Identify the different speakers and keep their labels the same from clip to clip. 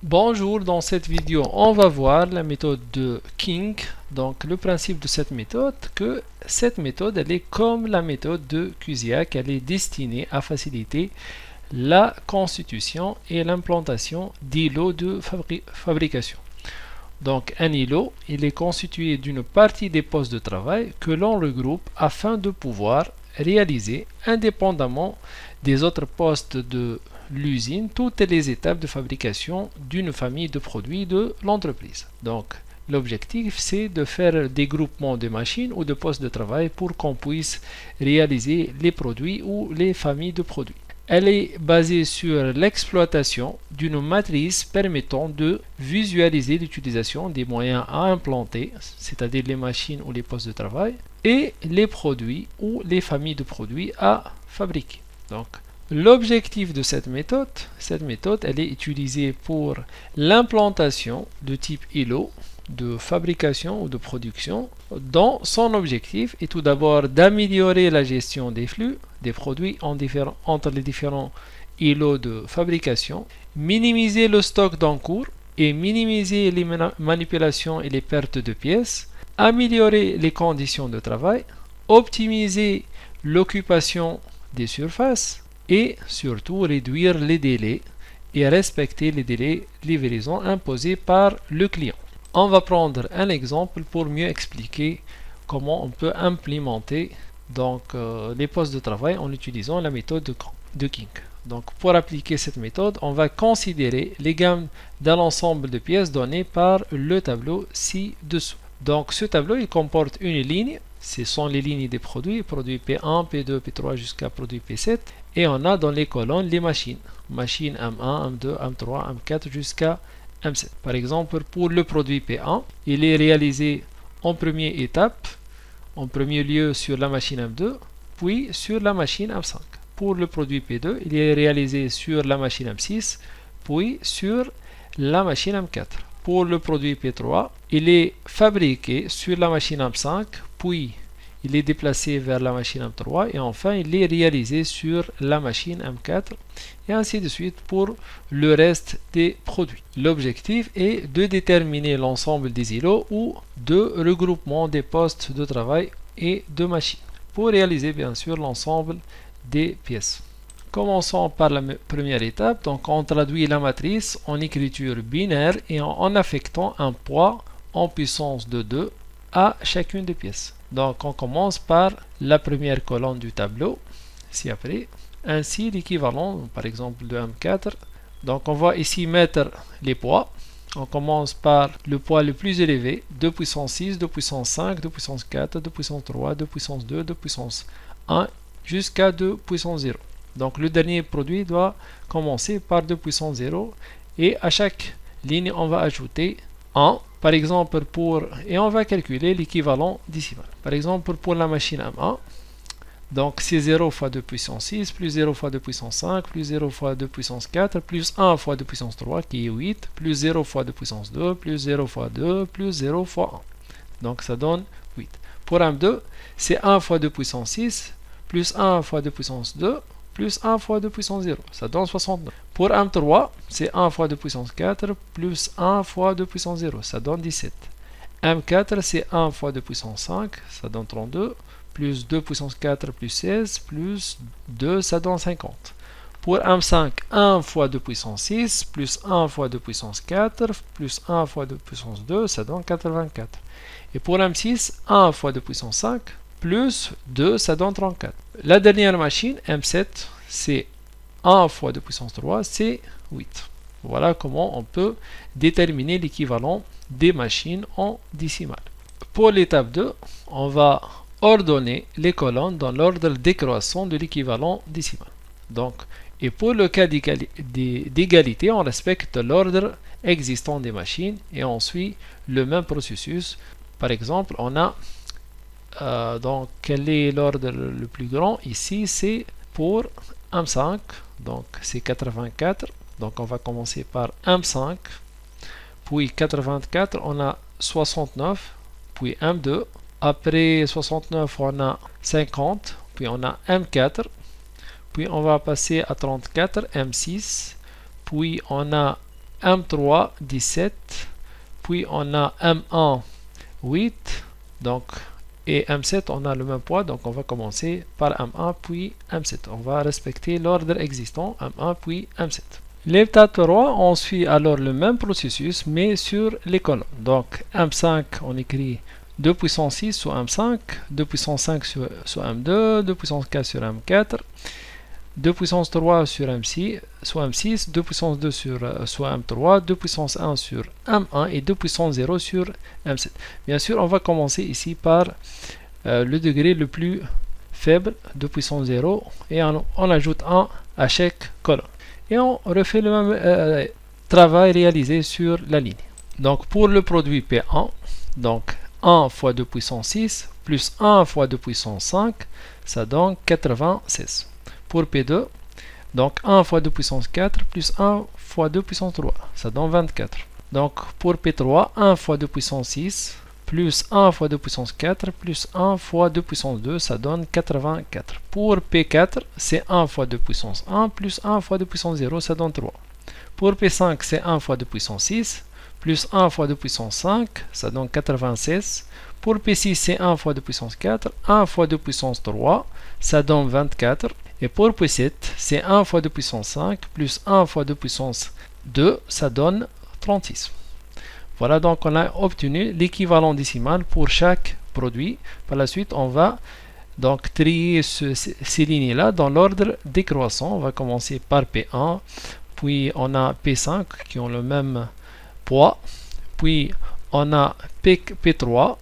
Speaker 1: Bonjour, dans cette vidéo, on va voir la méthode de King. Donc, le principe de cette méthode, elle est comme la méthode de Cusick, elle est destinée à faciliter la constitution et l'implantation d'îlots de fabrication. Donc, un îlot, il est constitué d'une partie des postes de travail que l'on regroupe afin de pouvoir réaliser indépendamment des autres postes de l'usine toutes les étapes de fabrication d'une famille de produits de l'entreprise. Donc, l'objectif, c'est de faire des groupements de machines ou de postes de travail pour qu'on puisse réaliser les produits ou les familles de produits. Elle est basée sur l'exploitation d'une matrice permettant de visualiser l'utilisation des moyens à implanter, c'est-à-dire les machines ou les postes de travail, et les produits ou les familles de produits à fabriquer. Donc, l'objectif de cette méthode, elle est utilisée pour l'implantation de type îlot de fabrication ou de production, dont son objectif est tout d'abord d'améliorer la gestion des flux des produits entre les différents îlots de fabrication, minimiser le stock d'encours et minimiser les manipulations et les pertes de pièces, améliorer les conditions de travail, optimiser l'occupation des surfaces et surtout réduire les délais et respecter les délais de livraison imposés par le client. On va prendre un exemple pour mieux expliquer comment on peut implémenter les postes de travail en utilisant la méthode de King. Donc, pour appliquer cette méthode, on va considérer les gammes d'un ensemble de pièces données par le tableau ci-dessous. Donc, ce tableau il comporte une ligne. Ce sont les lignes des produits P1, P2, P3 jusqu'à produit P7. Et on a dans les colonnes les machines. Machine M1, M2, M3, M4 jusqu'à M7. Par exemple, pour le produit P1, il est réalisé en première étape, en premier lieu sur la machine M2, puis sur la machine M5. Pour le produit P2, il est réalisé sur la machine M6, puis sur la machine M4. Pour le produit P3, il est fabriqué sur la machine M5, puis il est déplacé vers la machine M3 et enfin il est réalisé sur la machine M4 et ainsi de suite pour le reste des produits. L'objectif est de déterminer l'ensemble des îlots ou de regroupement des postes de travail et de machines pour réaliser bien sûr l'ensemble des pièces. Commençons par la première étape. Donc on traduit la matrice en écriture binaire et en affectant un poids en puissance de 2 à chacune des pièces. Donc on commence par la première colonne du tableau, ci-après. Ainsi l'équivalent, par exemple de M4. Donc on va ici mettre les poids. On commence par le poids le plus élevé, 2 puissance 6, 2 puissance 5, 2 puissance 4, 2 puissance 3, 2 puissance 2, 2 puissance 1, jusqu'à 2 puissance 0. Donc le dernier produit doit commencer par 2 puissance 0 et à chaque ligne on va ajouter 1. Par exemple, et on va calculer l'équivalent décimal. Par exemple, pour la machine M1, donc c'est 0 fois 2 puissance 6, plus 0 fois 2 puissance 5, plus 0 fois 2 puissance 4, plus 1 fois 2 puissance 3, qui est 8, plus 0 fois 2 puissance 2, plus 0 fois 2, plus 0 fois 1. Donc ça donne 8. Pour M2, c'est 1 fois 2 puissance 6, plus 1 fois 2 puissance 2, plus 1 fois 2 puissance 0, ça donne 69. Pour M3, c'est 1 fois 2 puissance 4, plus 1 fois 2 puissance 0, ça donne 17. M4, c'est 1 fois 2 puissance 5, ça donne 32, plus 2 puissance 4 plus 16, plus 2, ça donne 50. Pour M5, 1 fois 2 puissance 6, plus 1 fois 2 puissance 4, plus 1 fois 2 puissance 2, ça donne 84. Et pour M6, 1 fois 2 puissance 5, plus 2, ça donne 34. La dernière machine, M7, c'est 1 fois 2 puissance 3, c'est 8. Voilà comment on peut déterminer l'équivalent des machines en décimale. Pour l'étape 2, on va ordonner les colonnes dans l'ordre décroissant de l'équivalent décimal. Donc, et pour le cas d'égalité, on respecte l'ordre existant des machines et on suit le même processus. Par exemple, on a donc quel est l'ordre le plus grand ici? C'est pour M5, donc c'est 84. Donc on va commencer par M5, puis 84, on a 69, puis M2. Après 69, on a 50, puis on a M4, puis on va passer à 34, M6, puis on a M3 17, puis on a M1 8, donc et M7 on a le même poids, donc on va commencer par M1 puis M7. On va respecter l'ordre existant, M1 puis M7. L'étape 3, on suit alors le même processus mais sur les colonnes. Donc M5 on écrit 2 puissance 6 sur M5, 2 puissance 5 sur M2, 2 puissance 4 sur M4, 2 puissance 3 sur M6, soit M6, 2 puissance 2 sur soit M3, 2 puissance 1 sur M1 et 2 puissance 0 sur M7. Bien sûr, on va commencer ici par le degré le plus faible, 2 puissance 0, et on ajoute 1 à chaque colonne. Et on refait le même travail réalisé sur la ligne. Donc pour le produit P1, donc 1 fois 2 puissance 6 plus 1 fois 2 puissance 5, ça donne 96. Pour P2, donc 1 fois 2 puissance 4 plus 1 fois 2 puissance 3, ça donne 24. Donc pour P3, 1 fois 2 puissance 6 plus 1 fois 2 puissance 4 plus 1 fois 2 puissance 2, ça donne 84. Pour P4, c'est 1 fois 2 puissance 1 plus 1 fois 2 puissance 0, ça donne 3. Pour P5, c'est 1 fois 2 puissance 6 plus 1 fois 2 puissance 5, ça donne 96. Pour P6, c'est 1 fois 2 puissance 4, 1 fois 2 puissance 3, ça donne 24. Et pour P7, c'est 1 fois 2 puissance 5 plus 1 fois 2 puissance 2, ça donne 36. Voilà, donc on a obtenu l'équivalent décimal pour chaque produit. Par la suite, on va donc trier ces lignes-là dans l'ordre décroissant. On va commencer par P1, puis on a P5 qui ont le même poids, puis on a P3,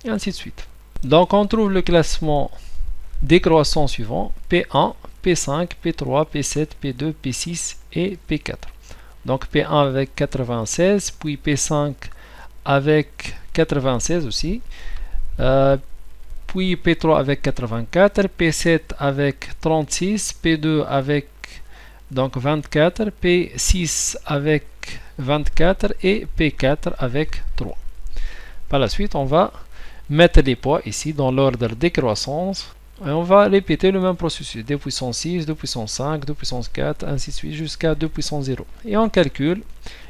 Speaker 1: et ainsi de suite. Donc on trouve le classement décroissant suivant, P1, P5, P3, P7, P2, P6 et P4. Donc P1 avec 96, puis P5 avec 96 aussi, puis P3 avec 84, P7 avec 36, P2 avec donc 24, P6 avec 24 et P4 avec 3. Par la suite, on va mettre les poids ici dans l'ordre décroissance. Et on va répéter le même processus, 2 puissance 6, 2 puissance 5, 2 puissance 4, ainsi de suite, jusqu'à 2 puissance 0. Et on calcule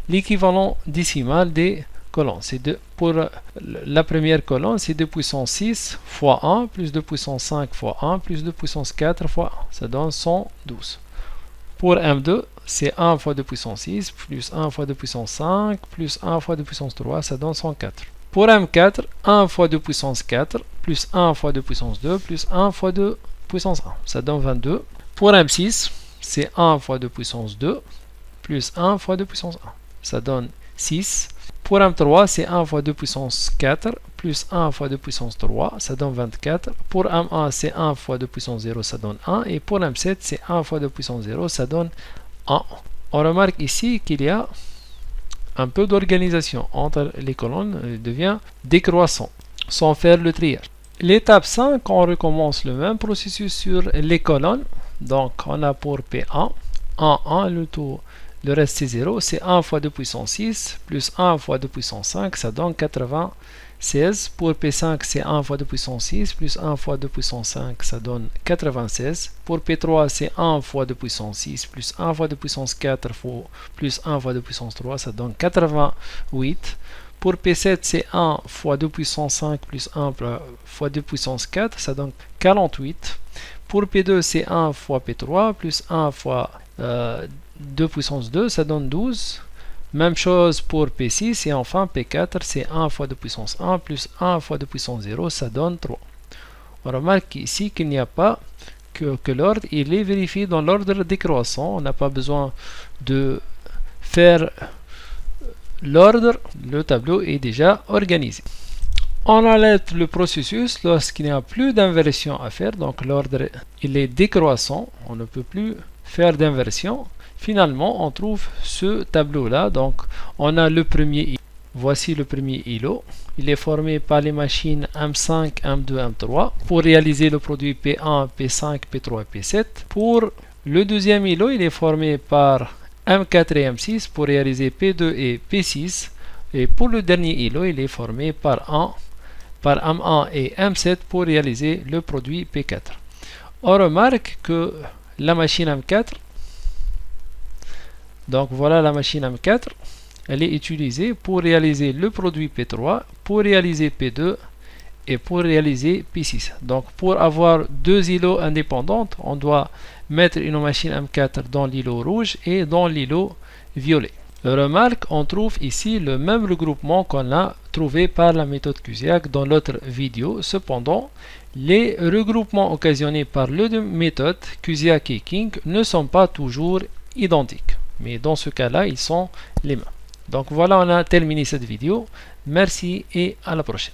Speaker 1: l'équivalent décimal des colonnes. Pour la première colonne, c'est 2 puissance 6 fois 1, plus 2 puissance 5 fois 1, plus 2 puissance 4 fois 1. Ça donne 112. Pour M2, c'est 1 fois 2 puissance 6, plus 1 fois 2 puissance 5, plus 1 fois 2 puissance 3, ça donne 104. Pour M4, 1 fois 2 puissance 4, plus 1 fois 2 puissance 2, plus 1 fois 2 puissance 1. Ça donne 22. Pour M6, c'est 1 fois 2 puissance 2, plus 1 fois 2 puissance 1. Ça donne 6. Pour M3, c'est 1 fois 2 puissance 4, plus 1 fois 2 puissance 3, ça donne 24. Pour M1, c'est 1 fois 2 puissance 0, ça donne 1. Et pour M7, c'est 1 fois 2 puissance 0, ça donne 1. On remarque ici qu'il y a un peu d'organisation entre les colonnes, il devient décroissant, sans faire le triage. L'étape 5, on recommence le même processus sur les colonnes. Donc, on a pour P1, 1, le reste c'est 0, c'est 1 fois 2 puissance 6, plus 1 fois 2 puissance 5, ça donne 96. Pour P5, c'est 1 fois 2 puissance 6, plus 1 fois 2 puissance 5, ça donne 96. Pour P3, c'est 1 fois 2 puissance 6, plus 1 fois 2 puissance 4, plus 1 fois 2 puissance 3, ça donne 88. Pour P7, c'est 1 fois 2 puissance 5, plus 1 fois 2 puissance 4, ça donne 48. Pour P2, c'est 1 fois P3, plus 1 fois 2 puissance 2, ça donne 12. Même chose pour P6 et enfin P4, c'est 1 fois 2 puissance 1 plus 1 fois 2 puissance 0, ça donne 3. On remarque ici qu'il n'y a pas que l'ordre, il est vérifié dans l'ordre décroissant. On n'a pas besoin de faire l'ordre, le tableau est déjà organisé. On arrête le processus lorsqu'il n'y a plus d'inversion à faire, donc l'ordre il est décroissant, on ne peut plus faire d'inversion. Finalement, on trouve ce tableau-là. Donc, on a le premier îlot. Voici le premier îlot. Il est formé par les machines M5, M2, M3 pour réaliser le produit P1, P5, P3 et P7. Pour le deuxième îlot, il est formé par M4 et M6 pour réaliser P2 et P6. Et pour le dernier îlot, il est formé par M1 et M7 pour réaliser le produit P4. On remarque que la machine M4 Donc voilà la machine M4. Elle est utilisée pour réaliser le produit P3, pour réaliser P2 et pour réaliser P6. Donc pour avoir deux îlots indépendants, on doit mettre une machine M4 dans l'îlot rouge et dans l'îlot violet. Remarque, on trouve ici le même regroupement qu'on a trouvé par la méthode Cusiac dans l'autre vidéo. Cependant, les regroupements occasionnés par les deux méthodes, Cusiac et King, ne sont pas toujours identiques. Mais dans ce cas-là, ils sont les mêmes. Donc voilà, on a terminé cette vidéo. Merci et à la prochaine.